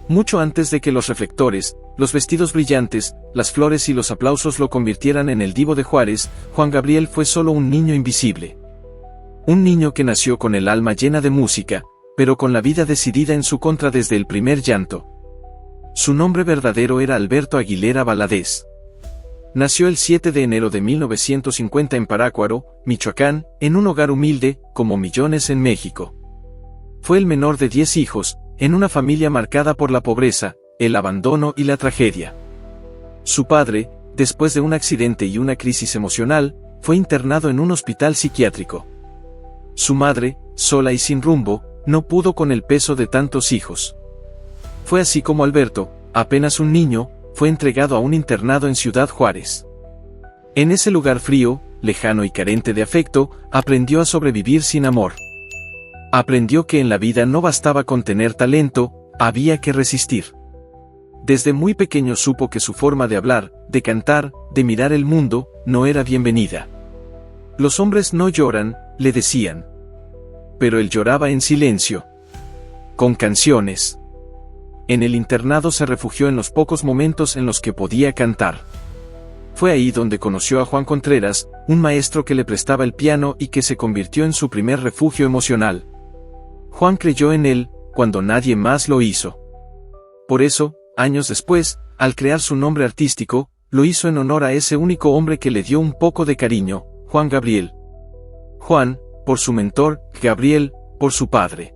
Mucho antes de que los reflectores, los vestidos brillantes, las flores y los aplausos lo convirtieran en el divo de Juárez, Juan Gabriel fue solo un niño invisible. Un niño que nació con el alma llena de música, pero con la vida decidida en su contra desde el primer llanto. Su nombre verdadero era Alberto Aguilera Valadez. Nació el 7 de enero de 1950 en Parácuaro, Michoacán, en un hogar humilde, como millones en México. Fue el menor de 10 hijos, en una familia marcada por la pobreza, el abandono y la tragedia. Su padre, después de un accidente y una crisis emocional, fue internado en un hospital psiquiátrico. Su madre, sola y sin rumbo, no pudo con el peso de tantos hijos. Fue así como Alberto, apenas un niño, fue entregado a un internado en Ciudad Juárez. En ese lugar frío, lejano y carente de afecto, aprendió a sobrevivir sin amor. Aprendió que en la vida no bastaba con tener talento, había que resistir. Desde muy pequeño supo que su forma de hablar, de cantar, de mirar el mundo, no era bienvenida. Los hombres no lloran, le decían. Pero él lloraba en silencio. Con canciones. En el internado se refugió en los pocos momentos en los que podía cantar. Fue ahí donde conoció a Juan Contreras, un maestro que le prestaba el piano y que se convirtió en su primer refugio emocional. Juan creyó en él, cuando nadie más lo hizo. Por eso, años después, al crear su nombre artístico, lo hizo en honor a ese único hombre que le dio un poco de cariño, Juan Gabriel. Juan, por su mentor, Gabriel, por su padre.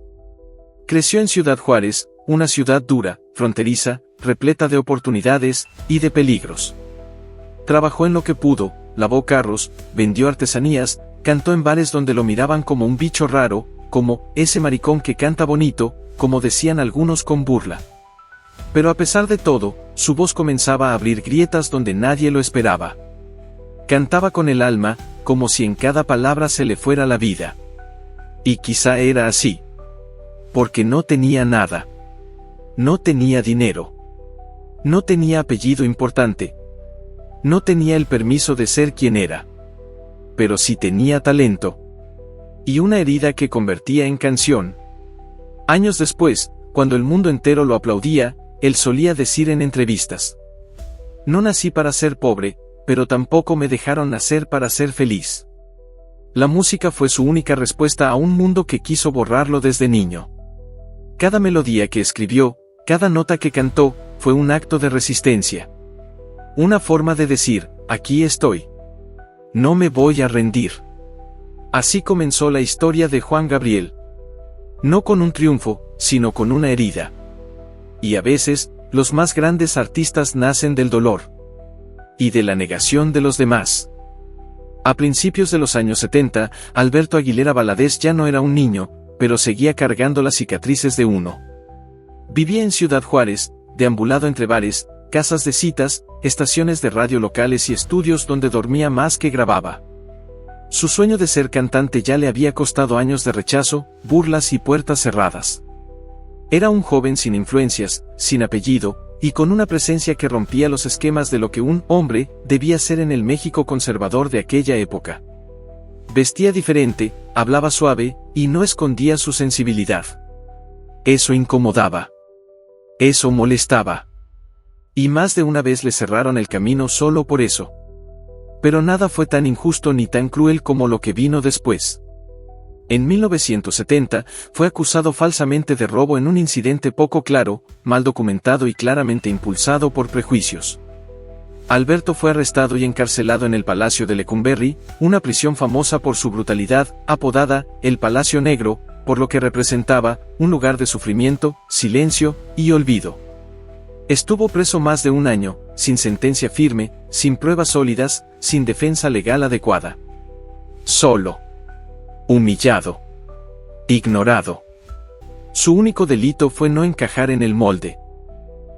Creció en Ciudad Juárez, una ciudad dura, fronteriza, repleta de oportunidades y de peligros. Trabajó en lo que pudo, lavó carros, vendió artesanías, cantó en bares donde lo miraban como un bicho raro, como ese maricón que canta bonito, como decían algunos con burla. Pero a pesar de todo, su voz comenzaba a abrir grietas donde nadie lo esperaba. Cantaba con el alma, como si en cada palabra se le fuera la vida. Y quizá era así. Porque no tenía nada. No tenía dinero. No tenía apellido importante. No tenía el permiso de ser quien era. Pero sí tenía talento. Y una herida que convertía en canción. Años después, cuando el mundo entero lo aplaudía, él solía decir en entrevistas: no nací para ser pobre, pero tampoco me dejaron nacer para ser feliz. La música fue su única respuesta a un mundo que quiso borrarlo desde niño. Cada melodía que escribió, cada nota que cantó, fue un acto de resistencia. Una forma de decir, aquí estoy. No me voy a rendir. Así comenzó la historia de Juan Gabriel. No con un triunfo, sino con una herida. Y a veces, los más grandes artistas nacen del dolor. Y de la negación de los demás. A principios de los años 70, Alberto Aguilera Valadez ya no era un niño, pero seguía cargando las cicatrices de uno. Vivía en Ciudad Juárez, deambulado entre bares, casas de citas, estaciones de radio locales y estudios donde dormía más que grababa. Su sueño de ser cantante ya le había costado años de rechazo, burlas y puertas cerradas. Era un joven sin influencias, sin apellido, y con una presencia que rompía los esquemas de lo que un hombre debía ser en el México conservador de aquella época. Vestía diferente, hablaba suave, y no escondía su sensibilidad. Eso incomodaba. Eso molestaba. Y más de una vez le cerraron el camino solo por eso. Pero nada fue tan injusto ni tan cruel como lo que vino después. En 1970, fue acusado falsamente de robo en un incidente poco claro, mal documentado y claramente impulsado por prejuicios. Alberto fue arrestado y encarcelado en el Palacio de Lecumberri, una prisión famosa por su brutalidad, apodada el Palacio Negro, por lo que representaba un lugar de sufrimiento, silencio y olvido. Estuvo preso más de un año, sin sentencia firme, sin pruebas sólidas, sin defensa legal adecuada. Solo. Humillado. Ignorado. Su único delito fue no encajar en el molde.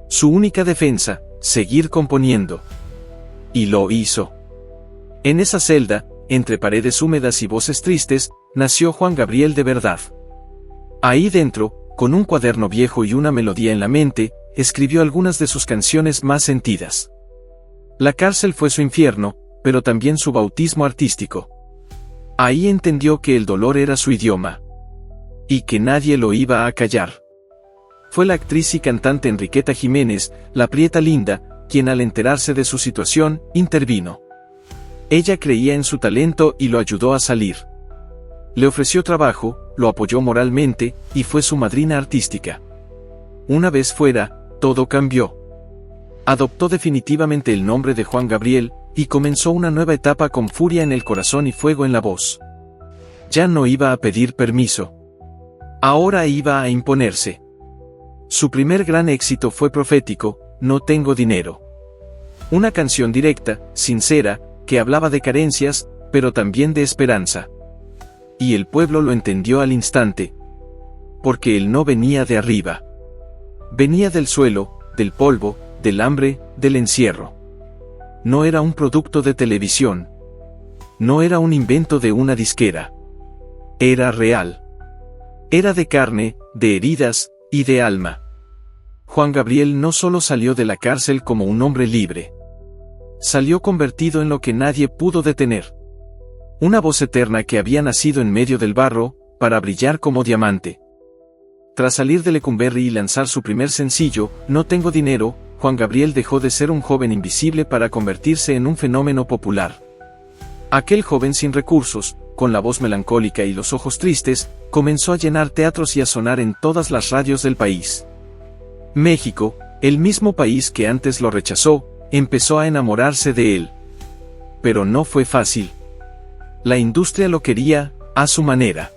Su única defensa, seguir componiendo. Y lo hizo. En esa celda, entre paredes húmedas y voces tristes, nació Juan Gabriel de verdad. Ahí dentro, con un cuaderno viejo y una melodía en la mente, escribió algunas de sus canciones más sentidas. La cárcel fue su infierno, pero también su bautismo artístico. Ahí entendió que el dolor era su idioma. Y que nadie lo iba a callar. Fue la actriz y cantante Enriqueta Jiménez, la prieta linda, quien al enterarse de su situación, intervino. Ella creía en su talento y lo ayudó a salir. Le ofreció trabajo, lo apoyó moralmente, y fue su madrina artística. Una vez fuera, todo cambió. Adoptó definitivamente el nombre de Juan Gabriel, y comenzó una nueva etapa con furia en el corazón y fuego en la voz. Ya no iba a pedir permiso. Ahora iba a imponerse. Su primer gran éxito fue profético, No tengo dinero. Una canción directa, sincera, que hablaba de carencias, pero también de esperanza. Y el pueblo lo entendió al instante. Porque él no venía de arriba. Venía del suelo, del polvo, del hambre, del encierro. No era un producto de televisión. No era un invento de una disquera. Era real. Era de carne, de heridas, y de alma. Juan Gabriel no solo salió de la cárcel como un hombre libre. Salió convertido en lo que nadie pudo detener. Una voz eterna que había nacido en medio del barro, para brillar como diamante. Tras salir de Lecumberri y lanzar su primer sencillo, No tengo dinero, Juan Gabriel dejó de ser un joven invisible para convertirse en un fenómeno popular. Aquel joven sin recursos, con la voz melancólica y los ojos tristes, comenzó a llenar teatros y a sonar en todas las radios del país. México, el mismo país que antes lo rechazó, empezó a enamorarse de él. Pero no fue fácil. La industria lo quería, a su manera.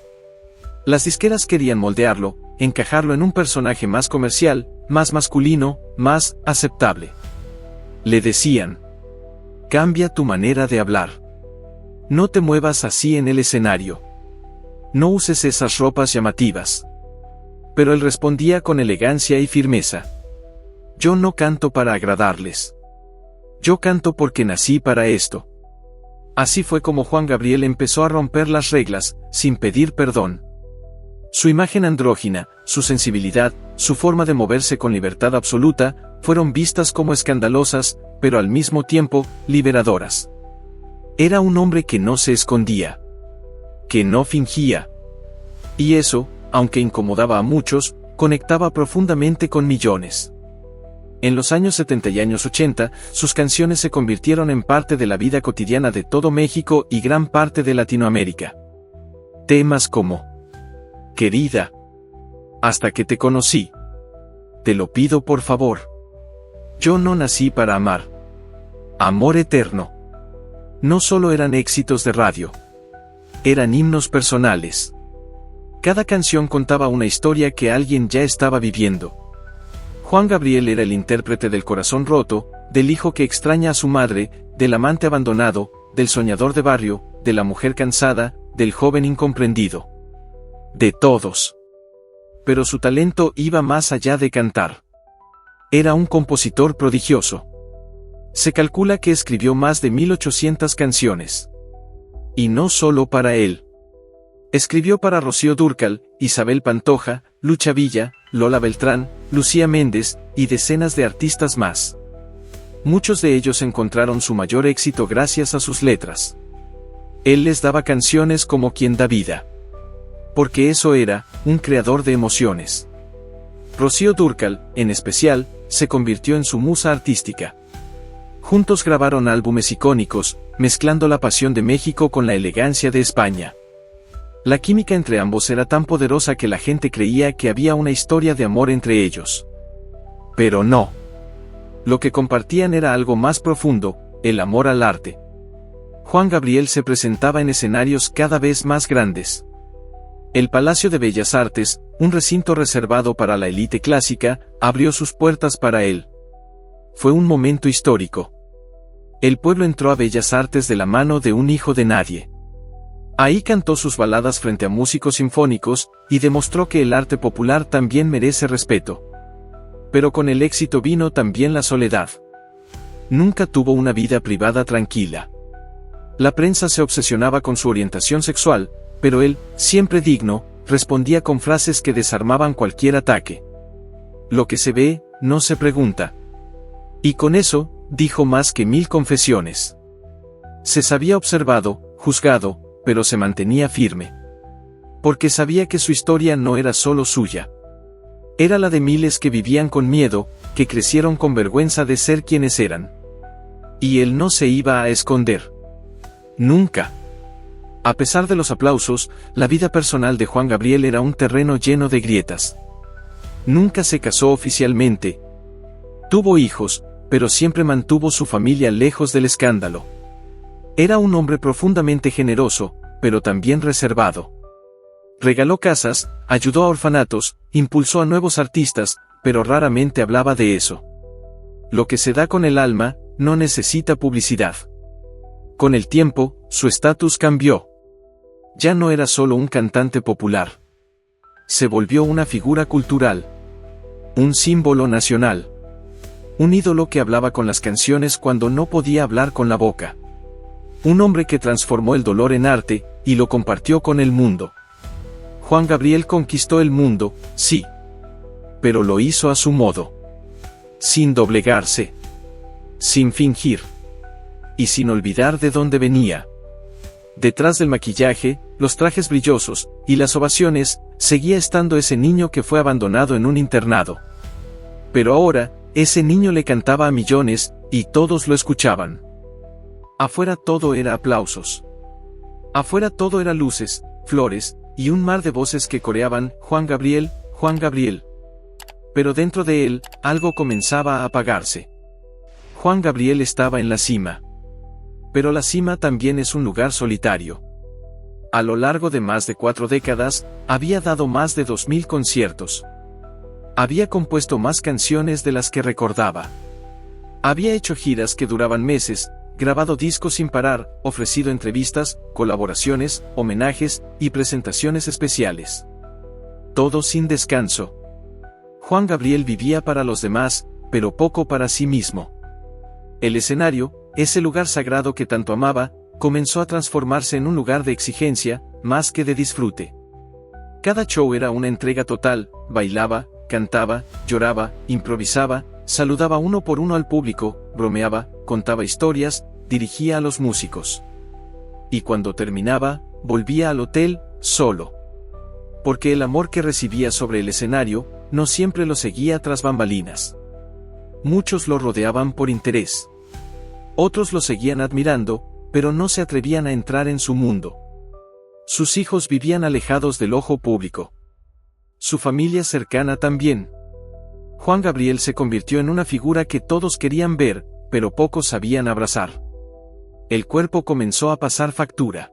Las disqueras querían moldearlo, encajarlo en un personaje más comercial, más masculino, más aceptable. Le decían: cambia tu manera de hablar. No te muevas así en el escenario. No uses esas ropas llamativas. Pero él respondía con elegancia y firmeza: yo no canto para agradarles. Yo canto porque nací para esto. Así fue como Juan Gabriel empezó a romper las reglas, sin pedir perdón. Su imagen andrógina, su sensibilidad, su forma de moverse con libertad absoluta, fueron vistas como escandalosas, pero al mismo tiempo, liberadoras. Era un hombre que no se escondía. Que no fingía. Y eso, aunque incomodaba a muchos, conectaba profundamente con millones. En los años 70 y años 80, sus canciones se convirtieron en parte de la vida cotidiana de todo México y gran parte de Latinoamérica. Temas como: querida, hasta que te conocí. Te lo pido por favor. Yo no nací para amar. Amor eterno. No solo eran éxitos de radio. Eran himnos personales. Cada canción contaba una historia que alguien ya estaba viviendo. Juan Gabriel era el intérprete del corazón roto, del hijo que extraña a su madre, del amante abandonado, del soñador de barrio, de la mujer cansada, del joven incomprendido. De todos. Pero su talento iba más allá de cantar. Era un compositor prodigioso. Se calcula que escribió más de 1800 canciones. Y no solo para él. Escribió para Rocío Dúrcal, Isabel Pantoja, Lucha Villa, Lola Beltrán, Lucía Méndez, y decenas de artistas más. Muchos de ellos encontraron su mayor éxito gracias a sus letras. Él les daba canciones como quien da vida. Porque eso era, un creador de emociones. Rocío Dúrcal, en especial, se convirtió en su musa artística. Juntos grabaron álbumes icónicos, mezclando la pasión de México con la elegancia de España. La química entre ambos era tan poderosa que la gente creía que había una historia de amor entre ellos. Pero no. Lo que compartían era algo más profundo, el amor al arte. Juan Gabriel se presentaba en escenarios cada vez más grandes. El Palacio de Bellas Artes, un recinto reservado para la élite clásica, abrió sus puertas para él. Fue un momento histórico. El pueblo entró a Bellas Artes de la mano de un hijo de nadie. Ahí cantó sus baladas frente a músicos sinfónicos, y demostró que el arte popular también merece respeto. Pero con el éxito vino también la soledad. Nunca tuvo una vida privada tranquila. La prensa se obsesionaba con su orientación sexual, pero él, siempre digno, respondía con frases que desarmaban cualquier ataque. Lo que se ve, no se pregunta. Y con eso, dijo más que 1000 confesiones. Se sabía observado, juzgado, pero se mantenía firme. Porque sabía que su historia no era solo suya. Era la de miles que vivían con miedo, que crecieron con vergüenza de ser quienes eran. Y él no se iba a esconder. Nunca. A pesar de los aplausos, la vida personal de Juan Gabriel era un terreno lleno de grietas. Nunca se casó oficialmente. Tuvo hijos, pero siempre mantuvo su familia lejos del escándalo. Era un hombre profundamente generoso, pero también reservado. Regaló casas, ayudó a orfanatos, impulsó a nuevos artistas, pero raramente hablaba de eso. Lo que se da con el alma, no necesita publicidad. Con el tiempo, su estatus cambió. Ya no era solo un cantante popular. Se volvió una figura cultural. Un símbolo nacional. Un ídolo que hablaba con las canciones cuando no podía hablar con la boca. Un hombre que transformó el dolor en arte, y lo compartió con el mundo. Juan Gabriel conquistó el mundo, sí. Pero lo hizo a su modo. Sin doblegarse. Sin fingir. Y sin olvidar de dónde venía. Detrás del maquillaje, los trajes brillosos, y las ovaciones, seguía estando ese niño que fue abandonado en un internado. Pero ahora, ese niño le cantaba a millones, y todos lo escuchaban. Afuera todo era aplausos. Afuera todo era luces, flores, y un mar de voces que coreaban, Juan Gabriel, Juan Gabriel. Pero dentro de él, algo comenzaba a apagarse. Juan Gabriel estaba en la cima. Pero la cima también es un lugar solitario. A lo largo de más de 4 décadas, había dado más de 2000 conciertos. Había compuesto más canciones de las que recordaba. Había hecho giras que duraban meses, grabado discos sin parar, ofrecido entrevistas, colaboraciones, homenajes y presentaciones especiales. Todo sin descanso. Juan Gabriel vivía para los demás, pero poco para sí mismo. El escenario, ese lugar sagrado que tanto amaba, comenzó a transformarse en un lugar de exigencia, más que de disfrute. Cada show era una entrega total, bailaba, cantaba, lloraba, improvisaba, saludaba uno por uno al público, bromeaba, contaba historias, dirigía a los músicos. Y cuando terminaba, volvía al hotel, solo. Porque el amor que recibía sobre el escenario, no siempre lo seguía tras bambalinas. Muchos lo rodeaban por interés. Otros lo seguían admirando, pero no se atrevían a entrar en su mundo. Sus hijos vivían alejados del ojo público. Su familia cercana también. Juan Gabriel se convirtió en una figura que todos querían ver, pero pocos sabían abrazar. El cuerpo comenzó a pasar factura.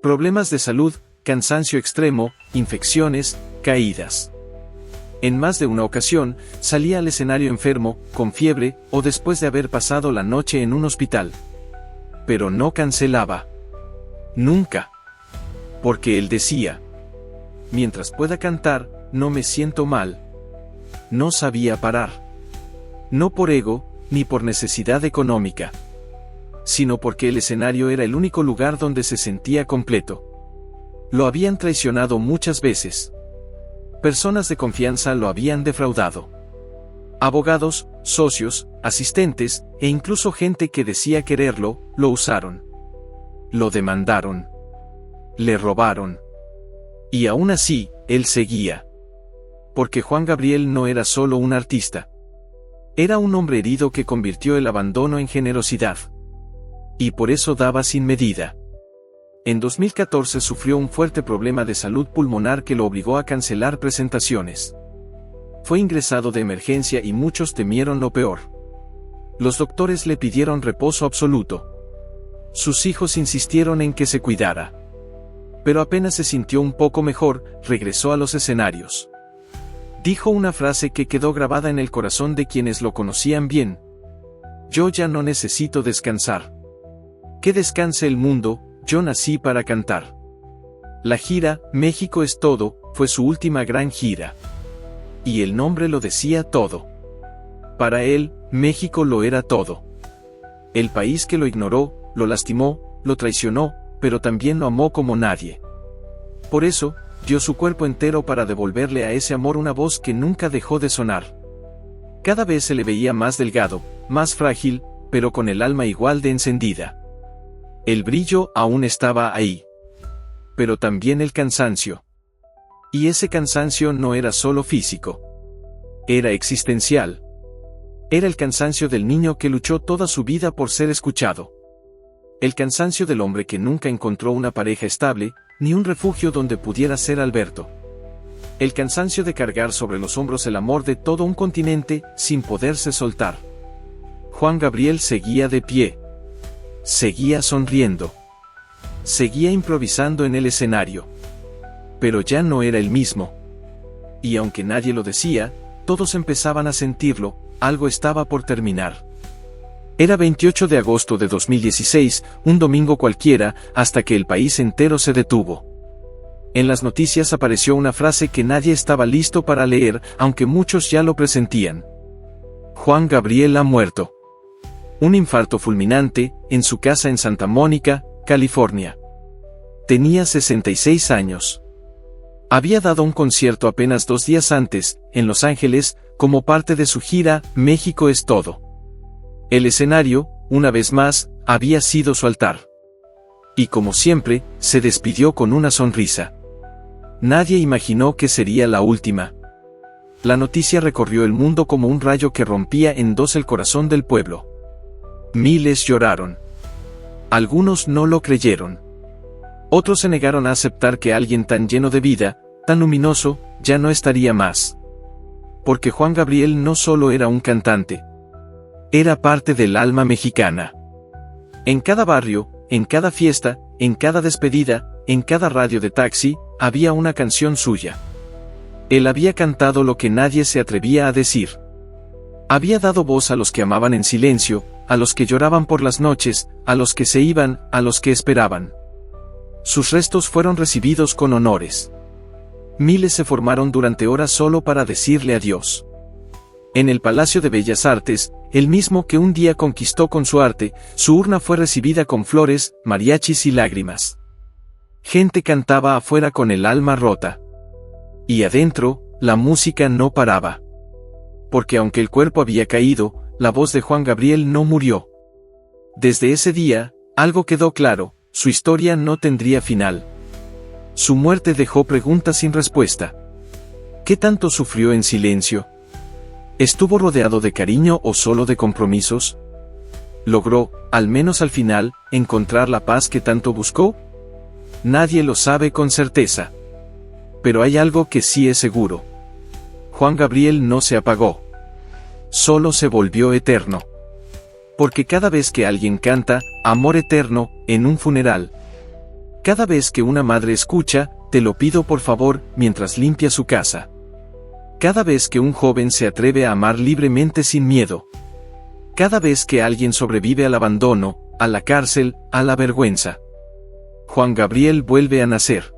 Problemas de salud, cansancio extremo, infecciones, caídas. En más de una ocasión, salía al escenario enfermo, con fiebre, o después de haber pasado la noche en un hospital. Pero no cancelaba. Nunca. Porque él decía: mientras pueda cantar, no me siento mal. No sabía parar. No por ego, ni por necesidad económica. Sino porque el escenario era el único lugar donde se sentía completo. Lo habían traicionado muchas veces. Personas de confianza lo habían defraudado. Abogados, socios, asistentes, e incluso gente que decía quererlo, lo usaron. Lo demandaron. Le robaron. Y aún así, él seguía. Porque Juan Gabriel no era solo un artista. Era un hombre herido que convirtió el abandono en generosidad. Y por eso daba sin medida. En 2014 sufrió un fuerte problema de salud pulmonar que lo obligó a cancelar presentaciones. Fue ingresado de emergencia y muchos temieron lo peor. Los doctores le pidieron reposo absoluto. Sus hijos insistieron en que se cuidara. Pero apenas se sintió un poco mejor, regresó a los escenarios. Dijo una frase que quedó grabada en el corazón de quienes lo conocían bien: yo ya no necesito descansar. Que descanse el mundo, yo nací para cantar. La gira, México es todo, fue su última gran gira. Y el nombre lo decía todo. Para él, México lo era todo. El país que lo ignoró, lo lastimó, lo traicionó, pero también lo amó como nadie. Por eso, dio su cuerpo entero para devolverle a ese amor una voz que nunca dejó de sonar. Cada vez se le veía más delgado, más frágil, pero con el alma igual de encendida. El brillo aún estaba ahí. Pero también el cansancio. Y ese cansancio no era solo físico. Era existencial. Era el cansancio del niño que luchó toda su vida por ser escuchado. El cansancio del hombre que nunca encontró una pareja estable, ni un refugio donde pudiera ser Alberto. El cansancio de cargar sobre los hombros el amor de todo un continente, sin poderse soltar. Juan Gabriel seguía de pie. Seguía sonriendo. Seguía improvisando en el escenario. Pero ya no era el mismo. Y aunque nadie lo decía, todos empezaban a sentirlo, algo estaba por terminar. Era 28 de agosto de 2016, un domingo cualquiera, hasta que el país entero se detuvo. En las noticias apareció una frase que nadie estaba listo para leer, aunque muchos ya lo presentían. Juan Gabriel ha muerto. Un infarto fulminante, en su casa en Santa Mónica, California. Tenía 66 años. Había dado un concierto apenas 2 días antes, en Los Ángeles, como parte de su gira México es todo. El escenario, una vez más, había sido su altar. Y como siempre, se despidió con una sonrisa. Nadie imaginó que sería la última. La noticia recorrió el mundo como un rayo que rompía en dos el corazón del pueblo. Miles lloraron. Algunos no lo creyeron. Otros se negaron a aceptar que alguien tan lleno de vida, tan luminoso, ya no estaría más. Porque Juan Gabriel no solo era un cantante. Era parte del alma mexicana. En cada barrio, en cada fiesta, en cada despedida, en cada radio de taxi, había una canción suya. Él había cantado lo que nadie se atrevía a decir. Había dado voz a los que amaban en silencio, a los que lloraban por las noches, a los que se iban, a los que esperaban. Sus restos fueron recibidos con honores. Miles se formaron durante horas solo para decirle adiós. En el Palacio de Bellas Artes, el mismo que un día conquistó con su arte, su urna fue recibida con flores, mariachis y lágrimas. Gente cantaba afuera con el alma rota. Y adentro, la música no paraba. Porque aunque el cuerpo había caído, la voz de Juan Gabriel no murió. Desde ese día, algo quedó claro, su historia no tendría final. Su muerte dejó preguntas sin respuesta. ¿Qué tanto sufrió en silencio? ¿Estuvo rodeado de cariño o solo de compromisos? ¿Logró, al menos al final, encontrar la paz que tanto buscó? Nadie lo sabe con certeza. Pero hay algo que sí es seguro. Juan Gabriel no se apagó. Solo se volvió eterno. Porque cada vez que alguien canta, amor eterno, en un funeral. Cada vez que una madre escucha, te lo pido por favor, mientras limpia su casa. Cada vez que un joven se atreve a amar libremente sin miedo. Cada vez que alguien sobrevive al abandono, a la cárcel, a la vergüenza. Juan Gabriel vuelve a nacer.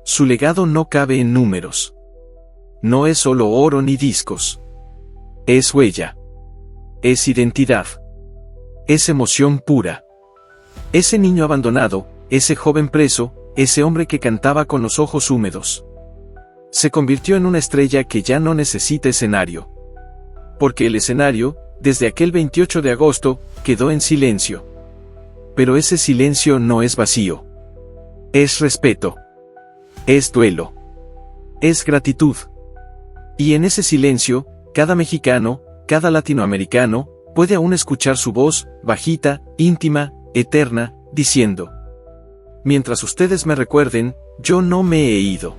Su legado no cabe en números. No es solo oro ni discos. Es huella. Es identidad. Es emoción pura. Ese niño abandonado, ese joven preso, ese hombre que cantaba con los ojos húmedos. Se convirtió en una estrella que ya no necesita escenario. Porque el escenario, desde aquel 28 de agosto, quedó en silencio. Pero ese silencio no es vacío. Es respeto. Es duelo. Es gratitud. Y en ese silencio, cada mexicano, cada latinoamericano, puede aún escuchar su voz, bajita, íntima, eterna, diciendo: mientras ustedes me recuerden, yo no me he ido.